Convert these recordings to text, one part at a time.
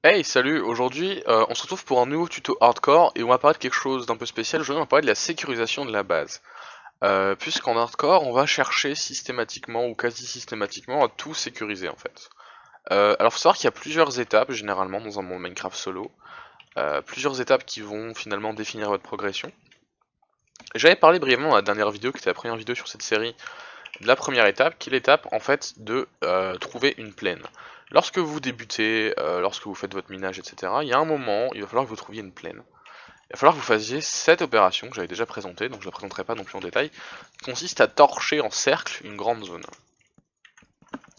Hey, salut, aujourd'hui on se retrouve pour un nouveau tuto hardcore et on va parler de quelque chose d'un peu spécial. Aujourd'hui on va parler de la sécurisation de la base. Puisqu'en hardcore on va chercher systématiquement ou quasi systématiquement à tout sécuriser en fait. Alors faut savoir qu'il y a plusieurs étapes généralement dans un monde Minecraft solo. Plusieurs étapes qui vont finalement définir votre progression. J'avais parlé brièvement dans la dernière vidéo qui était la première vidéo sur cette série de la première étape, qui est l'étape en fait de trouver une plaine. Lorsque vous débutez, lorsque vous faites votre minage, etc., il y a un moment, il va falloir que vous trouviez une plaine. Il va falloir que vous fassiez cette opération que j'avais déjà présentée, donc je ne la présenterai pas non plus en détail, qui consiste à torcher en cercle une grande zone.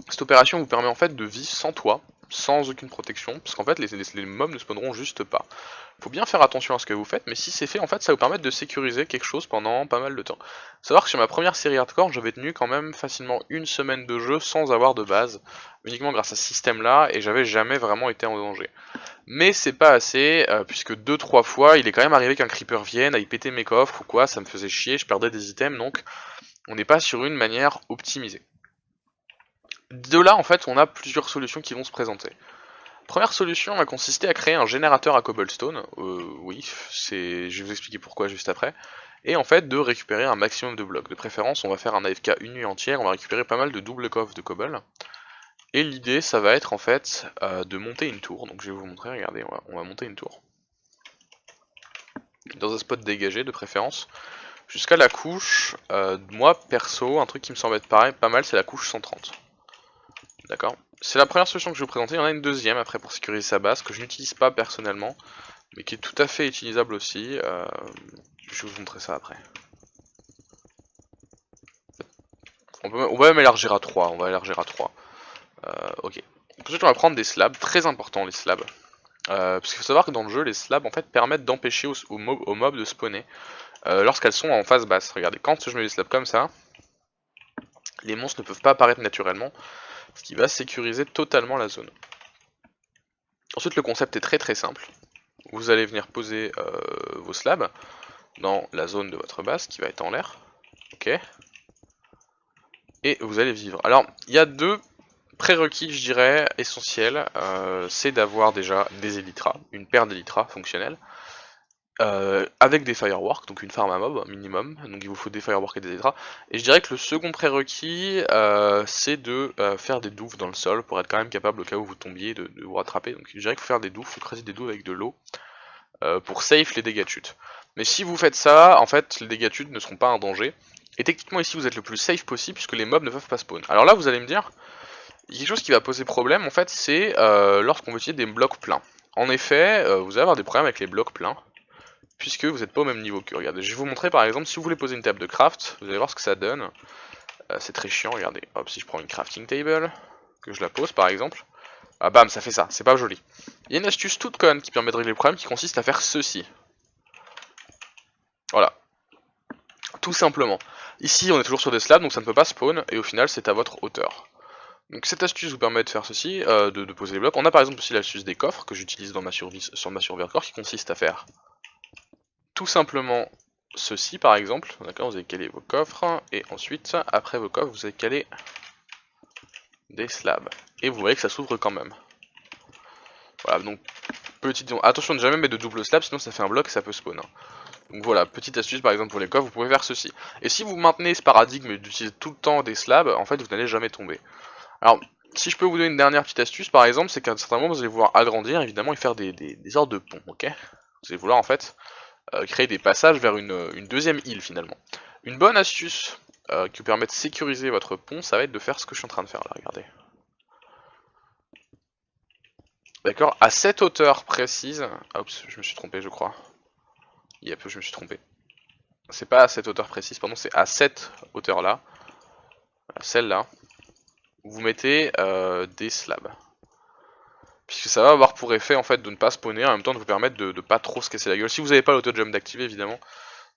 Cette opération vous permet en fait de vivre sans toit, sans aucune protection, parce qu'en fait les mobs ne spawneront juste pas. Faut bien faire attention à ce que vous faites, mais si c'est fait, en fait, ça va vous permettre de sécuriser quelque chose pendant pas mal de temps. Faut savoir que sur ma première série hardcore, j'avais tenu quand même facilement une semaine de jeu sans avoir de base, uniquement grâce à ce système-là, et j'avais jamais vraiment été en danger. Mais c'est pas assez, puisque deux trois fois, il est quand même arrivé qu'un creeper vienne, aille péter mes coffres ou quoi, ça me faisait chier, je perdais des items, donc on n'est pas sur une manière optimisée. De là, en fait, on a plusieurs solutions qui vont se présenter. Première solution va consister à créer un générateur à cobblestone, oui, je vais vous expliquer pourquoi juste après, et en fait de récupérer un maximum de blocs. De préférence, on va faire un AFK une nuit entière, on va récupérer pas mal de double coffres de cobble, et l'idée ça va être en fait de monter une tour, donc je vais vous montrer, regardez, on va monter une tour, dans un spot dégagé de préférence, jusqu'à la couche, moi perso, un truc qui me semble être pareil, pas mal, c'est la couche 130. D'accord. C'est la première solution que je vais vous présenter, il y en a une deuxième après pour sécuriser sa base, que je n'utilise pas personnellement, mais qui est tout à fait utilisable aussi. Je vais vous montrer ça après. On va même élargir à 3. On va élargir à 3. Ok. Ensuite, on va prendre des slabs, très importants les slabs. Parce qu'il faut savoir que dans le jeu, les slabs en fait permettent d'empêcher aux mobs de spawner lorsqu'elles sont en phase basse. Regardez, quand je mets les slabs comme ça, les monstres ne peuvent pas apparaître naturellement, ce qui va sécuriser totalement la zone. Ensuite, le concept est très très simple. Vous allez venir poser vos slabs dans la zone de votre base qui va être en l'air. Ok. Et vous allez vivre. Alors, il y a deux prérequis, je dirais, essentiels. C'est d'avoir déjà des elytras, une paire d'elytras fonctionnels, avec des fireworks, donc une farm à mob minimum. Donc il vous faut des fireworks et des elytras. Et je dirais que le second prérequis, c'est de faire des douves dans le sol pour être quand même capable, au cas où vous tombiez, de vous rattraper. Donc je dirais qu'il faut faire des douves, il faut creuser des douves avec de l'eau pour safe les dégâts de chute. Mais si vous faites ça, en fait, les dégâts de chute ne seront pas un danger. Et techniquement ici vous êtes le plus safe possible puisque les mobs ne peuvent pas spawn. Alors là vous allez me dire, il y a quelque chose qui va poser problème en fait, c'est lorsqu'on veut utiliser des blocs pleins. En effet, vous allez avoir des problèmes avec les blocs pleins, puisque vous n'êtes pas au même niveau que. Regardez, je vais vous montrer par exemple, si vous voulez poser une table de craft, vous allez voir ce que ça donne. C'est très chiant, regardez. Hop, si je prends une crafting table, que je la pose par exemple, ah bam, ça fait ça, c'est pas joli. Il y a une astuce toute conne qui permet de régler le problème qui consiste à faire ceci. Voilà, tout simplement. Ici on est toujours sur des slabs donc ça ne peut pas spawn et au final c'est à votre hauteur. Donc cette astuce vous permet de faire ceci, de poser les blocs. On a par exemple aussi l'astuce des coffres que j'utilise dans ma survie sur ma survie hardcore qui consiste à faire tout simplement ceci par exemple. D'accord, vous allez caler vos coffres et ensuite après vos coffres vous allez caler des slabs. Et vous voyez que ça s'ouvre quand même. Voilà, donc petite attention de jamais mettre de double slab sinon ça fait un bloc et ça peut spawn. Donc voilà, petite astuce par exemple pour les coffres, vous pouvez faire ceci. Et si vous maintenez ce paradigme d'utiliser tout le temps des slabs, en fait vous n'allez jamais tomber. Alors, si je peux vous donner une dernière petite astuce par exemple, c'est qu'à un certain moment vous allez vouloir agrandir évidemment et faire des sortes de ponts, ok. Vous allez vouloir en fait créer des passages vers une deuxième île finalement. Une bonne astuce qui vous permet de sécuriser votre pont, ça va être de faire ce que je suis en train de faire là, regardez. D'accord, à cette hauteur précise, oups, je me suis trompé je crois. Yep, je me suis trompé. C'est pas à cette hauteur précise, pardon, c'est à cette hauteur là, celle-là, vous mettez des slabs. Puisque ça va avoir pour effet en fait de ne pas spawner, en même temps de vous permettre de pas trop se casser la gueule. Si vous n'avez pas l'auto-jump d'activer évidemment,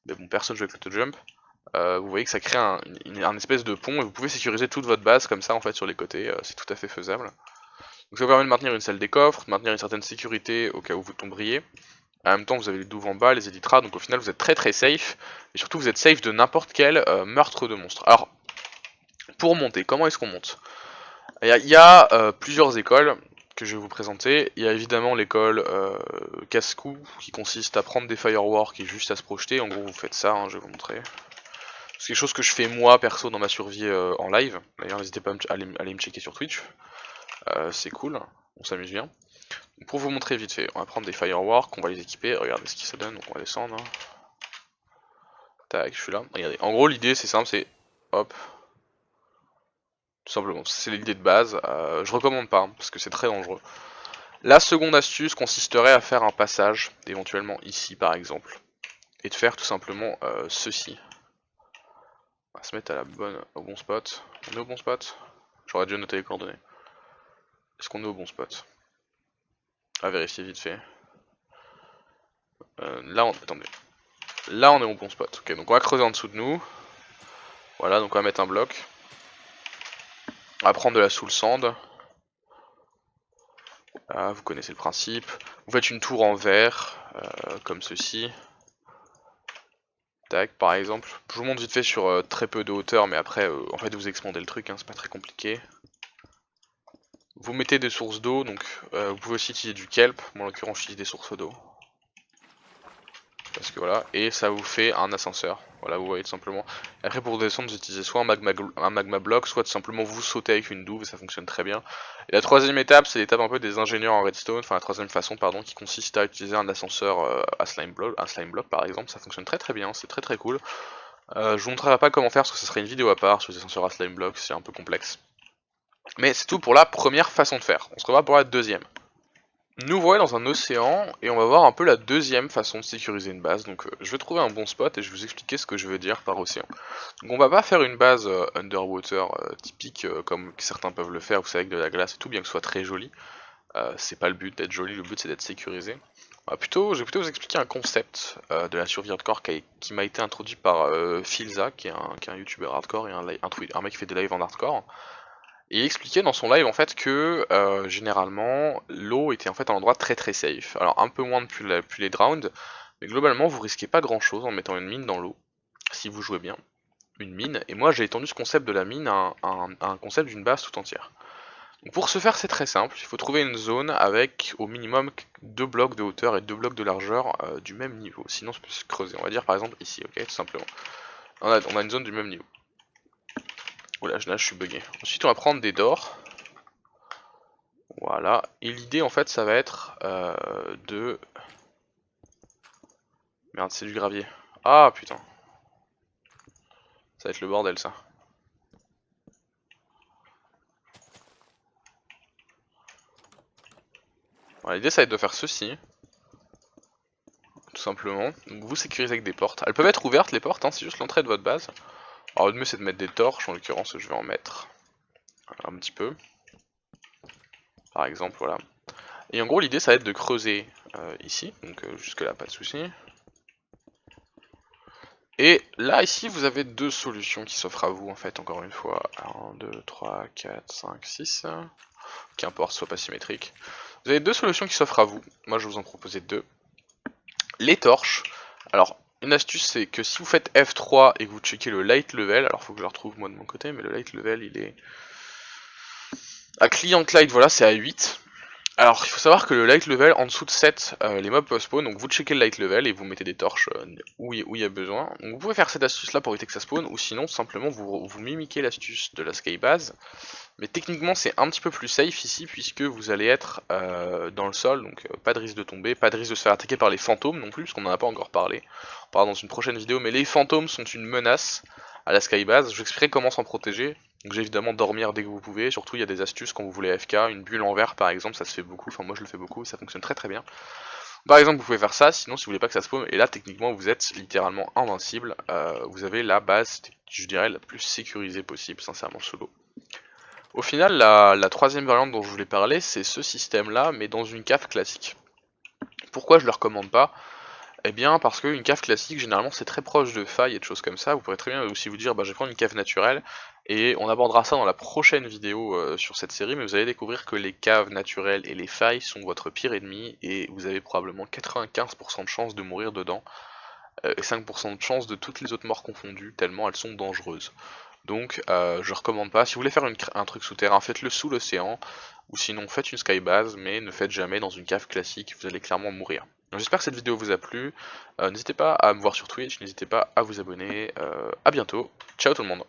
mais bon personne joue avec l'auto-jump, vous voyez que ça crée un espèce de pont et vous pouvez sécuriser toute votre base comme ça en fait sur les côtés, c'est tout à fait faisable. Donc ça vous permet de maintenir une salle des coffres, de maintenir une certaine sécurité au cas où vous tomberiez. En même temps vous avez les douves en bas, les elytras, donc au final vous êtes très très safe, et surtout vous êtes safe de n'importe quel meurtre de monstre. Alors, pour monter, comment est-ce qu'on monte? Il y a plusieurs écoles. que je vais vous présenter. Il y a évidemment l'école casse-cou qui consiste à prendre des fireworks et juste à se projeter. En gros, vous faites ça, hein, je vais vous montrer. C'est quelque chose que je fais moi perso dans ma survie en live. D'ailleurs, n'hésitez pas à aller me checker sur Twitch. C'est cool, on s'amuse bien. Donc, pour vous montrer vite fait, on va prendre des fireworks, on va les équiper. Regardez ce qui ça donne, donc on va descendre. Tac, je suis là. Regardez. En gros, l'idée c'est simple, c'est hop. Tout simplement, c'est l'idée de base. Je recommande pas, hein, parce que c'est très dangereux. La seconde astuce consisterait à faire un passage, éventuellement ici par exemple, et de faire tout simplement ceci. On va se mettre au bon spot. On est au bon spot? J'aurais dû noter les coordonnées. Est-ce qu'on est au bon spot? À vérifier vite fait. Attendez. Là on est au bon spot. Ok, donc on va creuser en dessous de nous. Voilà, donc on va mettre un bloc. On va prendre de la soul sand. Ah, vous connaissez le principe. Vous faites une tour en verre, comme ceci. Tac, par exemple. Je vous montre vite fait sur très peu de hauteur, mais après, en fait, vous expandez le truc, hein, c'est pas très compliqué. Vous mettez des sources d'eau, donc vous pouvez aussi utiliser du kelp. Moi, en l'occurrence, j'utilise des sources d'eau. Parce que voilà, et ça vous fait un ascenseur. Voilà, vous voyez tout simplement. Après, pour descendre, vous utilisez soit un magma block, soit tout simplement vous sautez avec une douve, et ça fonctionne très bien. Et la troisième étape, c'est l'étape un peu des ingénieurs en redstone, enfin la troisième façon, pardon, qui consiste à utiliser un ascenseur à slime block par exemple. Ça fonctionne très très bien, c'est très très cool. Je vous montrerai pas comment faire, parce que ce serait une vidéo à part sur les ascenseurs à slime block, c'est un peu complexe. Mais c'est tout pour la première façon de faire. On se revoit pour la deuxième. Nous voilà dans un océan et on va voir un peu la deuxième façon de sécuriser une base. Donc je vais trouver un bon spot et je vais vous expliquer ce que je veux dire par océan. Donc on va pas faire une base underwater typique comme certains peuvent le faire, vous savez, avec de la glace et tout, bien que ce soit très joli. C'est pas le but d'être joli, le but c'est d'être sécurisé. Je vais plutôt vous expliquer un concept de la survie hardcore qui m'a été introduit par Filza, qui est un youtubeur hardcore et un mec qui fait des lives en hardcore. Et il expliquait dans son live en fait que généralement l'eau était en fait un endroit très très safe. Alors un peu moins depuis les drowns, mais globalement vous risquez pas grand chose en mettant une mine dans l'eau, si vous jouez bien. Une mine, et moi j'ai étendu ce concept de la mine à un concept d'une base tout entière. Donc pour ce faire c'est très simple, il faut trouver une zone avec au minimum 2 blocs de hauteur et 2 blocs de largeur du même niveau, sinon ça peut se creuser. On va dire par exemple ici, ok, tout simplement. On a une zone du même niveau. Oula, là je suis bugué. Ensuite on va prendre des dors. Voilà, et l'idée en fait ça va être de... Merde, c'est du gravier. Ah putain. Ça va être le bordel ça. Voilà, l'idée ça va être de faire ceci. Tout simplement. Donc vous sécurisez avec des portes. Elles peuvent être ouvertes les portes, hein, c'est juste l'entrée de votre base. Alors le mieux c'est de mettre des torches, en l'occurrence je vais en mettre un petit peu. Par exemple, voilà. Et en gros l'idée ça va être de creuser ici, donc jusque là pas de soucis. Et là ici vous avez deux solutions qui s'offrent à vous en fait, encore une fois. 1, 2, 3, 4, 5, 6. Qu'importe, soit pas symétrique. Vous avez deux solutions qui s'offrent à vous. Moi je vais vous en proposer deux. Les torches. Alors une astuce c'est que si vous faites F3 et que vous checkez le light level, alors faut que je le retrouve moi de mon côté, mais le light level il est... À client light, voilà, c'est à 8. Alors il faut savoir que le light level en dessous de 7, les mobs peuvent spawn, donc vous checkez le light level et vous mettez des torches où il y a besoin. Donc vous pouvez faire cette astuce là pour éviter que ça spawn, ou sinon simplement vous mimiquez l'astuce de la skybase. Mais techniquement c'est un petit peu plus safe ici puisque vous allez être dans le sol, donc pas de risque de tomber, pas de risque de se faire attaquer par les fantômes non plus, parce qu'on n'en a pas encore parlé. On parlera dans une prochaine vidéo, mais les fantômes sont une menace à la skybase. Je vous expliquerai comment s'en protéger. Donc j'ai évidemment dormir dès que vous pouvez, surtout il y a des astuces quand vous voulez AFK, une bulle en verre par exemple, ça se fait beaucoup, enfin moi je le fais beaucoup, ça fonctionne très très bien. Par exemple vous pouvez faire ça, sinon si vous voulez pas que ça spawn, et là techniquement vous êtes littéralement invincible, vous avez la base, je dirais, la plus sécurisée possible, sincèrement solo. Au final la troisième variante dont je voulais parler c'est ce système là, mais dans une cave classique. Pourquoi je le recommande pas? Eh bien parce qu'une cave classique généralement c'est très proche de failles et de choses comme ça, vous pourrez très bien aussi vous dire bah je vais prendre une cave naturelle, et on abordera ça dans la prochaine vidéo sur cette série, mais vous allez découvrir que les caves naturelles et les failles sont votre pire ennemi, et vous avez probablement 95% de chances de mourir dedans, et 5% de chances de toutes les autres morts confondues, tellement elles sont dangereuses. Donc je recommande pas. Si vous voulez faire un truc souterrain, faites-le sous l'océan, ou sinon faites une skybase, mais ne faites jamais dans une cave classique, vous allez clairement mourir. Donc j'espère que cette vidéo vous a plu, n'hésitez pas à me voir sur Twitch, n'hésitez pas à vous abonner, à bientôt, ciao tout le monde.